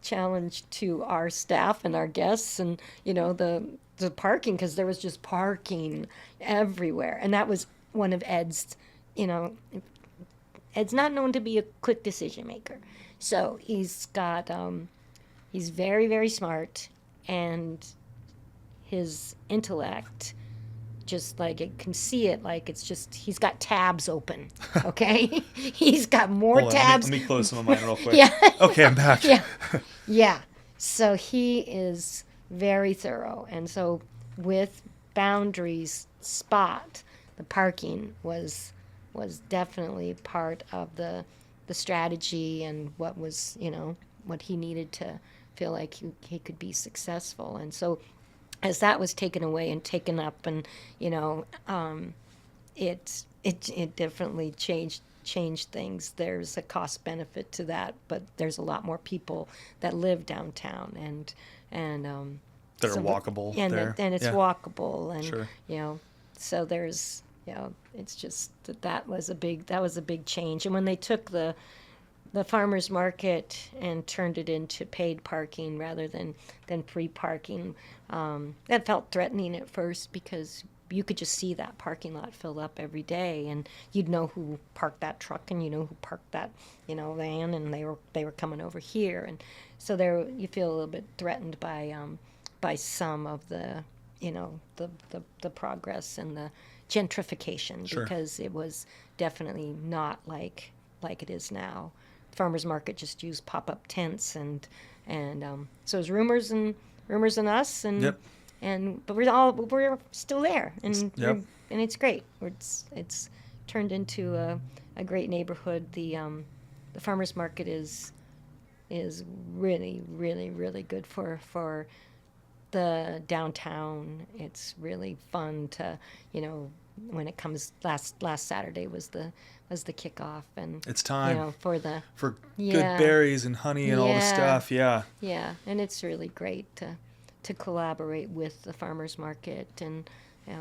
challenge to our staff and our guests and, the parking, because there was just parking everywhere. And that was one of Ed's, Ed's not known to be a quick decision maker. So he's got, he's very, very smart, and his intellect, just like it can see it, like it's just, he's got tabs open, okay? He's got more Hold on, tabs. Let me close some of mine real quick. Yeah. Okay, I'm back. Yeah. So he is very thorough. And so with Boundary's spot, the parking was definitely part of the strategy and what was, what he needed to feel like he could be successful. And so as that was taken away and taken up, and it definitely changed things. There's a cost benefit to that, but there's a lot more people that live downtown and that are walkable there. And it's walkable, and sure. So there's it's just that was a big change. And when they took the farmers market and turned it into paid parking rather than free parking, that felt threatening at first, because you could just see that parking lot fill up every day, and you'd know who parked that truck, and who parked that van, and they were coming over here, and so there you feel a little bit threatened by some of the the progress and the gentrification, Sure. because it was definitely not like it is now. Farmers market just used pop-up tents, and so it was rumors and us, and Yep. but we're still there, and Yep. and it's great. It's turned into a great neighborhood. The farmers market is really, really, really good for the downtown. It's really fun to when it comes. Last Saturday was the kickoff, and It's time for good berries and honey and all the stuff. Yeah. Yeah, and it's really great to collaborate with the farmers market, and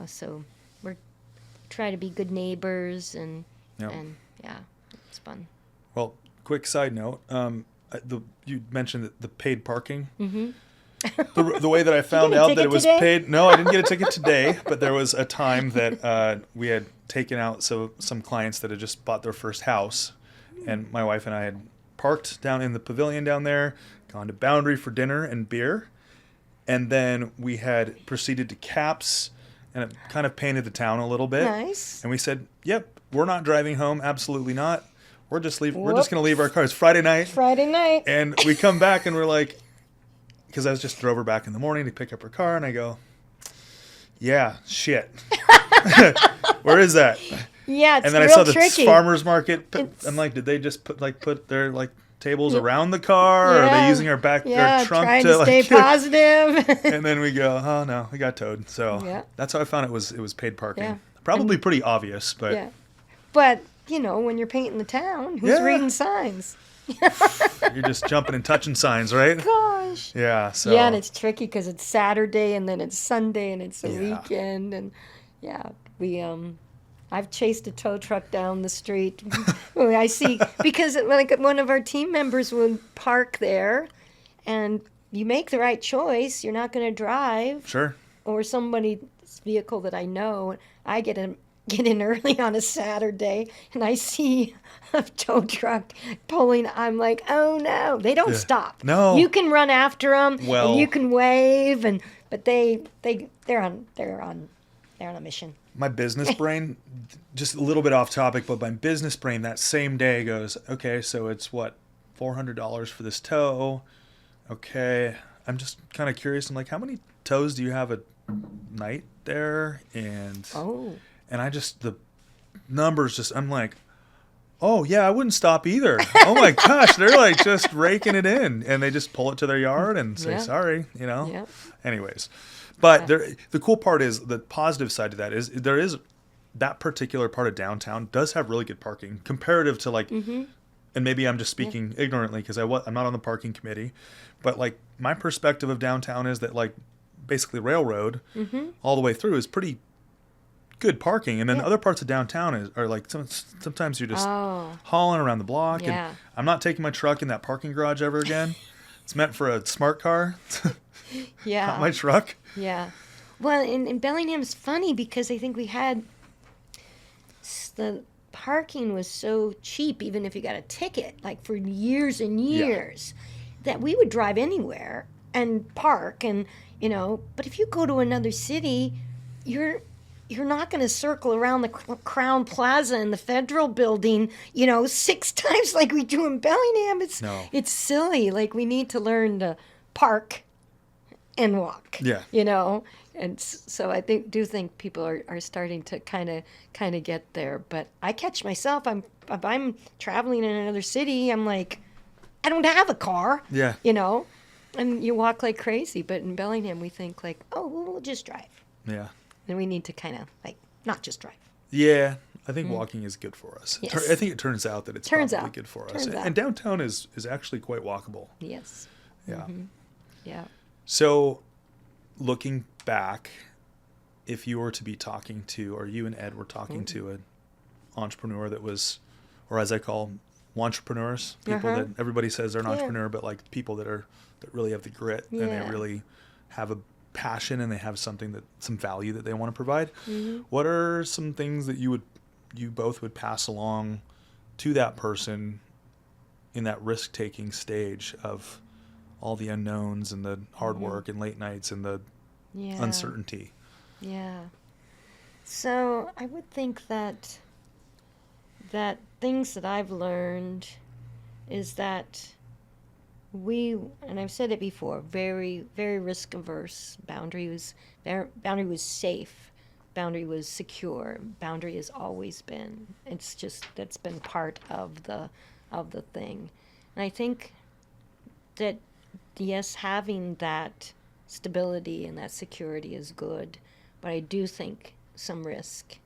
so we're try to be good neighbors, and it's fun. Well, quick side note. You mentioned the paid parking. Mm-hmm. The way that I found out that it was today? paid. No, I didn't get a ticket today, but there was a time that we had taken out some clients that had just bought their first house, and my wife and I had parked down in the pavilion down there, gone to Boundary for dinner and beer, and then we had proceeded to Caps, and it kind of painted the town a little bit. Nice. And we said, "Yep, we're not driving home. Absolutely not. We're just leaving. We're just going to leave our cars Friday night." And we come back and we're like, because I just drove her back in the morning to pick up her car, and I go, "Yeah, shit. Where is that?" Yeah, it's and then real I saw tricky. the farmers market. I'm like, did they just put their tables around the car, or are they using our back their trunk trying to to stay positive? And then we go, "Oh no, we got towed." So that's how I found it was paid parking. Yeah. Probably pretty obvious, but but when you're painting the town, who's reading signs? You're just jumping and touching signs, right? Gosh. Yeah. So and it's tricky because it's Saturday and then it's Sunday and it's a weekend, and we I've chased a tow truck down the street. I see, because like one of our team members would park there, and you make the right choice. You're not going to drive. Sure. Or somebody's vehicle that I know. I get in early on a Saturday, and I see a tow truck pulling. I'm like, oh no! They don't stop. No. You can run after them, Well, and you can wave, but they're on a mission. my business brain, just a little bit off topic, but my business brain that same day goes, okay, so it's what, $400 for this tow. Okay, I'm just kind of curious. I'm like, how many tows do you have a night there? And I just, the numbers just, I'm like, oh yeah, I wouldn't stop either. Oh my gosh, they're like just raking it in, and they just pull it to their yard and say sorry, you know. Yeah. Anyways, but the cool part is the positive side to that is there is that particular part of downtown does have really good parking comparative to like, and maybe I'm just speaking ignorantly because I'm not on the parking committee, but like my perspective of downtown is that like basically Railroad all the way through is pretty good parking, and then other parts of downtown are like sometimes you're just hauling around the block, and I'm not taking my truck in that parking garage ever again. It's meant for a smart car. Not my truck. Yeah. Well, in Bellingham it's funny because I think we had the parking was so cheap, even if you got a ticket, like for years and years, that we would drive anywhere and park, and but if you go to another city, you're not going to circle around the Crown Plaza and the Federal Building, 6 times like we do in Bellingham. It's silly. Like, we need to learn to park and walk. Yeah. And so I do think people are starting to kind of get there. But I catch myself. If I'm traveling in another city, I'm like, I don't have a car. Yeah. And you walk like crazy. But in Bellingham, we think like, oh, well, we'll just drive. Yeah. And we need to kind of like not just drive. Yeah, I think walking is good for us. Yes. I think it turns out that it's probably good for us. And downtown is actually quite walkable. Yes. Yeah. Yeah. So, looking back, if you were to be talking to, or you and Ed were talking to an entrepreneur that was, or as I call entrepreneurs, people that everybody says they're an entrepreneur, but like people that really have the grit and they really have a passion and they have some value that they want to provide. What are some things that you both would pass along to that person in that risk-taking stage of all the unknowns and the hard work and late nights and the uncertainty? Yeah. So I would think that things that I've learned is that and I've said it before, very, very risk averse. Boundary was safe. Boundary was secure. Boundary has always been. It's just that's been part of the thing. And I think that yes, having that stability and that security is good, but I do think some risk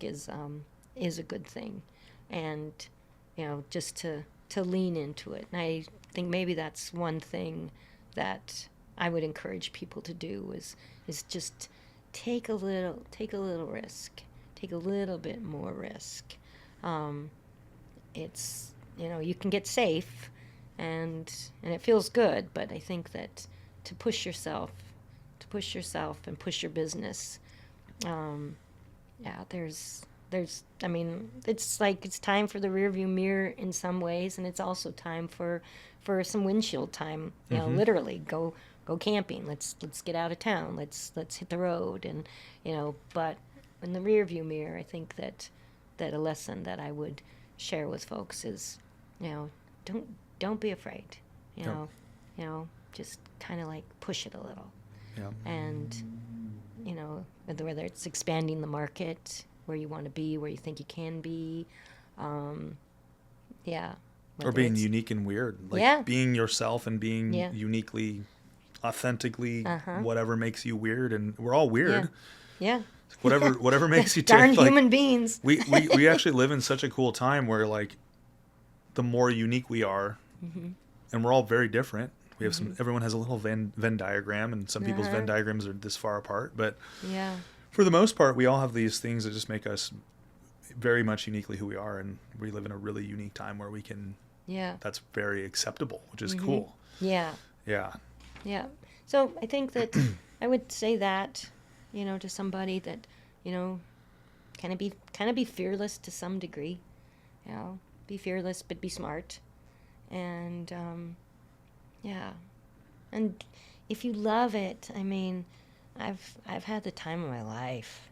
is a good thing, and just to lean into it. And I think maybe that's one thing that I would encourage people to do is just take a little risk, take a little bit more risk. It's you can get safe, and it feels good, but I think that to push yourself and push your business, it's like it's time for the rearview mirror in some ways, and it's also time for some windshield time. Literally go camping. Let's get out of town. Let's hit the road, and But in the rearview mirror, I think that a lesson that I would share with folks is, don't be afraid. Just kind of like push it a little. Yeah. And whether it's expanding the market, where you want to be, where you think you can be, or being unique and weird, like being yourself and being uniquely, authentically, whatever makes you weird, and we're all weird. Whatever makes you tick. Darn human beings. We actually live in such a cool time where like the more unique we are, and we're all very different. We have everyone has a little Venn diagram, and some people's Venn diagrams are this far apart, but for the most part, we all have these things that just make us very much uniquely who we are, and we live in a really unique time where we can. That's very acceptable, which is cool. Yeah. Yeah. So I think that I would say that, to somebody that, kind of be fearless to some degree. Be fearless but be smart. And yeah. And if you love it, I mean, I've had the time of my life.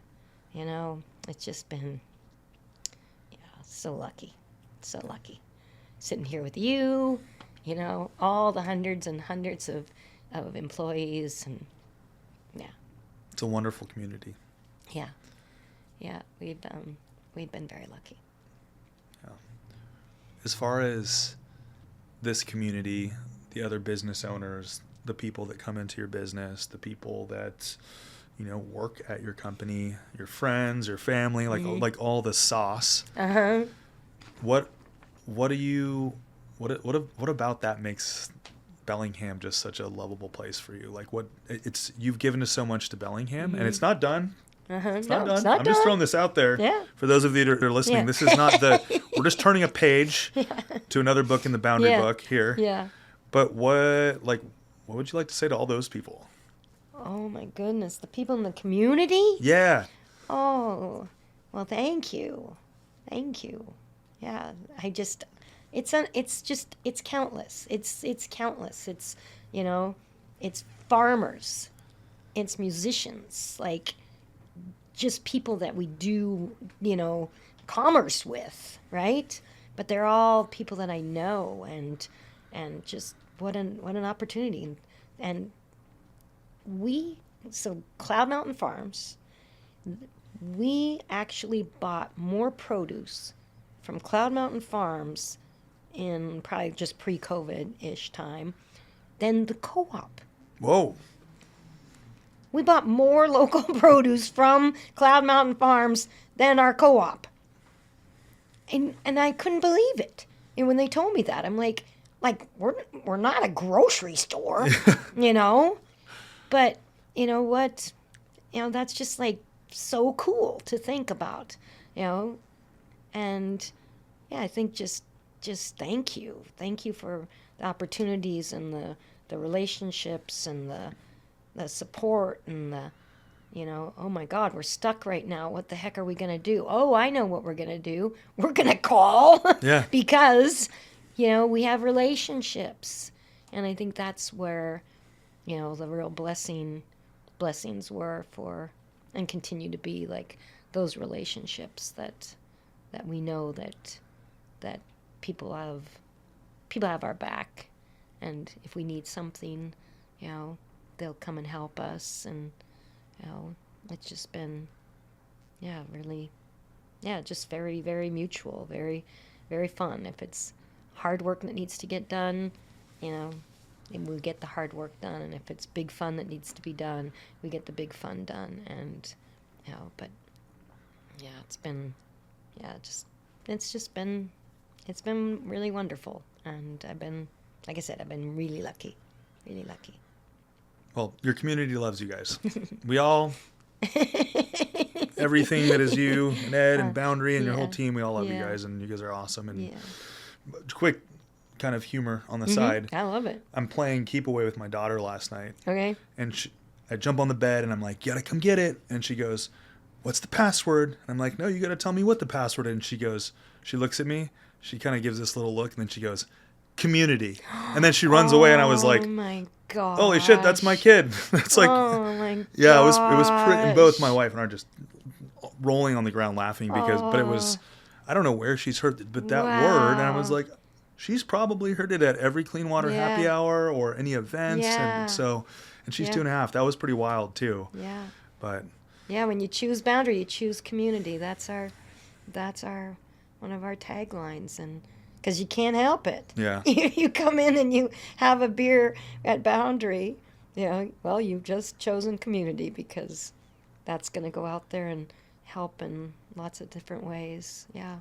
It's just been so lucky. So lucky. Sitting here with you, all the hundreds and hundreds of employees, and yeah. It's a wonderful community. Yeah. We've been very lucky. Yeah. As far as this community, the other business owners, the people that come into your business, the people that work at your company, your friends, your family, like all the sauce. Uh-huh. What about that makes Bellingham just such a lovable place for you? Like you've given us so much to Bellingham, and it's not done. Uh-huh. It's No, not done. it's not I'm done. just throwing this out there. Yeah. For those of you that are listening, Yeah. this is not we're just turning a page to another book in the Boundary Yeah. book here. Yeah. But what would you like to say to all those people? Oh my goodness, the people in the community? Yeah. Oh, well, thank you. Yeah, it's countless. It's countless. It's, it's farmers, it's musicians, like just people that we do, commerce with, right? But they're all people that I know, and just what an opportunity. And Cloud Mountain Farms, we actually bought more produce from Cloud Mountain Farms in probably just pre-COVID-ish time than the co-op. Whoa. We bought more local produce from Cloud Mountain Farms than our co-op. And I couldn't believe it. And when they told me that, I'm like we're not a grocery store, But you know what? That's just like so cool to think about, And yeah, I think just thank you. Thank you for the opportunities and the relationships and the support and oh my God, we're stuck right now. What the heck are we going to do? Oh, I know what we're going to do. We're going to call. Yeah. Because, we have relationships. And I think that's where, the real blessings were for, and continue to be, like those relationships that we know that people have our back, and if we need something, they'll come and help us, and it's just been really just very, very mutual, very, very fun. If it's hard work that needs to get done, and we get the hard work done, and if it's big fun that needs to be done, we get the big fun done. And but it's been it's been really wonderful, and I've been, like I said, I've been really lucky. Well, your community loves you guys. We all, everything that is you and Ed and Boundary and your whole team, we all love you guys, and you guys are awesome. And quick kind of humor on the side. I love it. I'm playing Keep Away with my daughter last night. Okay. And I jump on the bed, and I'm like, you gotta come get it. And she goes, what's the password? And I'm like, no, you gotta tell me what the password is. And she looks at me, she kind of gives this little look, and then she goes, community. And then she runs away, and I was like, oh my God. Holy shit, that's my kid. It's like, oh my God. Yeah, it was and both my wife and I are just rolling on the ground laughing but it was, I don't know where she's heard it, but that word, and I was like, she's probably heard it at every Clean Water happy hour or any events. And she's 2.5. That was pretty wild too. Yeah. But yeah, when you choose Boundary, you choose community. That's our one of our taglines, and because you can't help it. Yeah. You come in and you have a beer at Boundary, well, you've just chosen community, because that's going to go out there and help in lots of different ways. Yeah.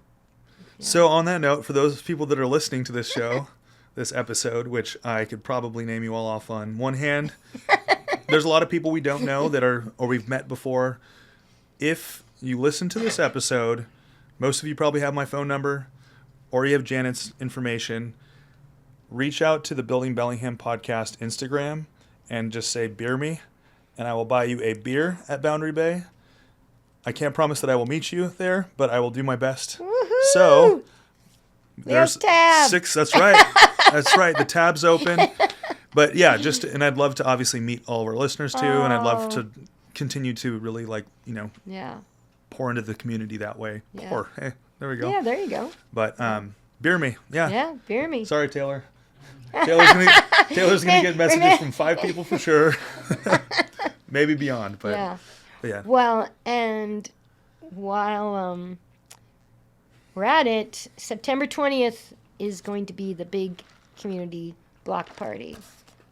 So on that note, for those people that are listening to this show, this episode, which I could probably name you all off on one hand, there's a lot of people we don't know or we've met before. If you listen to this episode, most of you probably have my phone number, or you have Janet's information. reach out to the Building Bellingham podcast Instagram and just say beer me, and I will buy you a beer at Boundary Bay. I can't promise that I will meet you there, but I will do my best. Woohoo! So there's tab. 6. That's right. That's right. The tab's open. But yeah, and I'd love to obviously meet all of our listeners too, and I'd love to continue to really Yeah. pour into the community that way. Yeah. Pour. Hey, there we go. Yeah, there you go. But beer me. Yeah. Yeah, beer me. Sorry, Taylor. Taylor's gonna get messages from 5 people for sure. Maybe beyond, but yeah. Well, and while we're at it, September 20th is going to be the big community block party,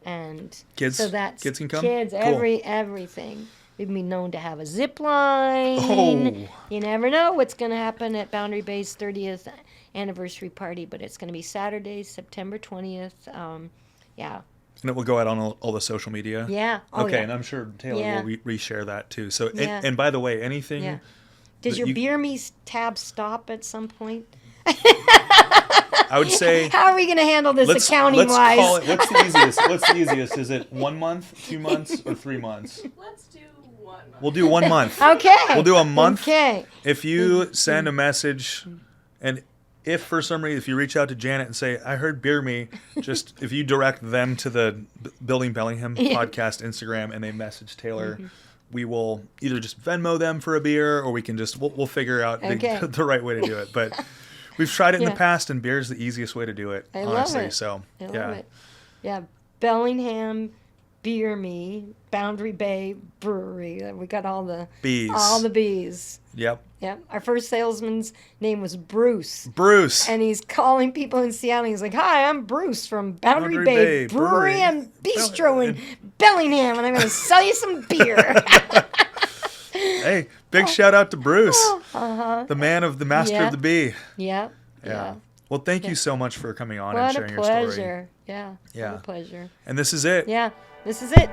and Kids can come. Kids, Cool. everything. We've been known to have a zip line. Oh. You never know what's going to happen at Boundary Bay's 30th anniversary party, but it's going to be Saturday, September 20th. Yeah. And it will go out on all the social media. Yeah. Oh, okay, yeah. and I'm sure Taylor will reshare that too. So, Yeah. and by the way, anything. Yeah. Does your you- Beer Me tab stop at some point? I would say. How are we going to handle this Let's accounting-wise? call it. What's the easiest? What's the easiest? Is it 1 month, 2 months, or 3 months? Let's do 1 month. We'll do 1 month. Okay. We'll do a month. Okay. If you send a message, and if for some reason, if you reach out to Janet and say, I heard beer me, just if you direct them to the Building Bellingham podcast Instagram and they message Taylor, we will either just Venmo them for a beer, or we can just, we'll figure out Okay. the right way to do it. But we've tried it in the past, and beer is the easiest way to do it, I honestly. love it. So, I yeah. love it. Yeah, Bellingham, Beer Me, Boundary Bay Brewery. We got all the Bees. All the bees. Yep. Yep. Our first salesman's name was Bruce. Bruce. And he's calling people in Seattle. He's like, "Hi, I'm Bruce from Boundary Bay Brewery and Bistro in Bellingham, and I'm going to sell you some beer." Hey, big shout out to Bruce, the master Yeah. of the bee. Yep. Yeah. Well, thank you so much for coming on and What a sharing your story. pleasure. Yeah. Yeah. What a pleasure. And this is it. Yeah. This is it.